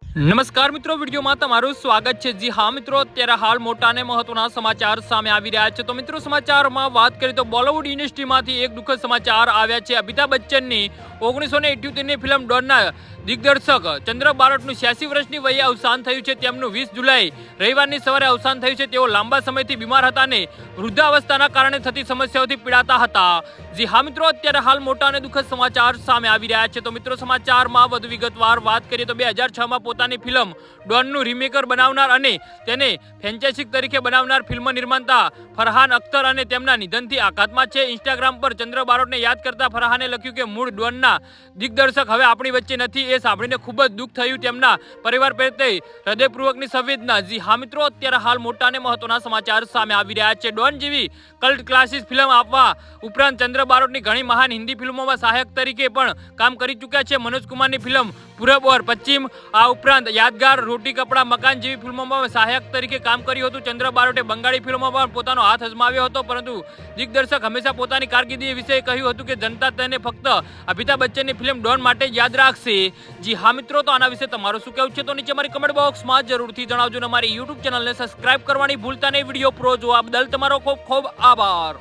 નમસ્કાર મિત્રો, વિડીયોમાં તમારું સ્વાગત છે। જી હા મિત્રો, અત્યારે હાલ મોટા અને મહત્વના સમાચાર સામે આવી રહ્યા છે। તો મિત્રો, સમાચારમાં વાત કરીએ તો બોલિવૂડ ઇન્ડસ્ટ્રીમાંથી એક દુઃખદ સમાચાર આવ્યા છે। અમિતાભ બચ્ચનની 1978ની ફિલ્મ ડોનના દિગ્દર્શક ચંદ્ર બારોટનું 86 વર્ષની વયે અવસાન થયું છે। તેમનું 20 જુલાઈ રવિવારની સવારે અવસાન થયું છે। તેઓ લાંબા સમયથી બીમાર હતા અને વૃદ્ધાવસ્થાના કારણે થતી સમસ્યાઓથી પીડાતા હતા। જી હા મિત્રો, અત્યારે હાલ મોટા અને દુઃખદ સમાચાર સામે આવી રહ્યા છે। તો મિત્રો, સમાચારમાં વધુ વિગતવાર વાત કરીએ તો 2006માં પોતાની ફિલ્મ ડોનનું રીમેકર બનાવનાર અને તેને ફ્રેન્ચાઇઝી તરીકે બનાવનાર ફિલ્મ નિર્માતા ફરહાન અખ્તર અને તેમના નિધનથી આઘાતમાં છે। ઇન્સ્ટાગ્રામ પર ચંદ્ર બારોટને યાદ કરતા ફરહાને લખ્યું કે મૂળ ડોનના દિગ્દર્શક હવે આપણી વચ્ચે નથી। એ સાંભળીને ખૂબ જ દુઃખ થયું। તેમના પરિવાર પ્રત્યે હૃદયપૂર્વકની સંવેદના। જી હા મિત્રો, અત્યારે હાલ મોટા અને મહત્વના સમાચાર સામે આવી રહ્યા છે। ડોન જેવી કલ્ટ ક્લાસિક ફિલ્મ આપવા ઉપરાંત ચંદ્ર બારોટની ઘણી મહાન હિન્દી ફિલ્મોમાં સહાયક તરીકે પણ કામ કરી ચૂક્યા છે। મનોજ કુમારની ફિલ્મ પૂરબ ઓર પશ્ચિમ, આ ઉપરાંત યાદગાર, રોટી કપડા મકાન જેવી ફિલ્મોમાં સહાયક તરીકે કામ કર્યું હતું। ચંદ્ર બારોટે બંગાળી ફિલ્મોમાં પણ પોતાનો હાથ અજમાવ્યો હતો, પરંતુ દિગ્દર્શક હંમેશા પોતાની કારકિર્દી વિશે કહ્યું હતું કે જનતા તેને ફક્ત અમિતાભ બચ્ચનની ફિલ્મ ડોન માટે જ યાદ રાખશે। જી હા મિત્રો, તો આના વિશે તમારું શું કહેવું છે તો નીચે મારી કમેન્ટ બોક્સમાં જરૂરથી જણાવજો। અમારી યુટ્યુબ ચેનલને સબસ્ક્રાઇબ કરવાની ભૂલતા નહીં। વિડીયો પૂરો જોવા બદલ તમારો ખૂબ ખૂબ આભાર।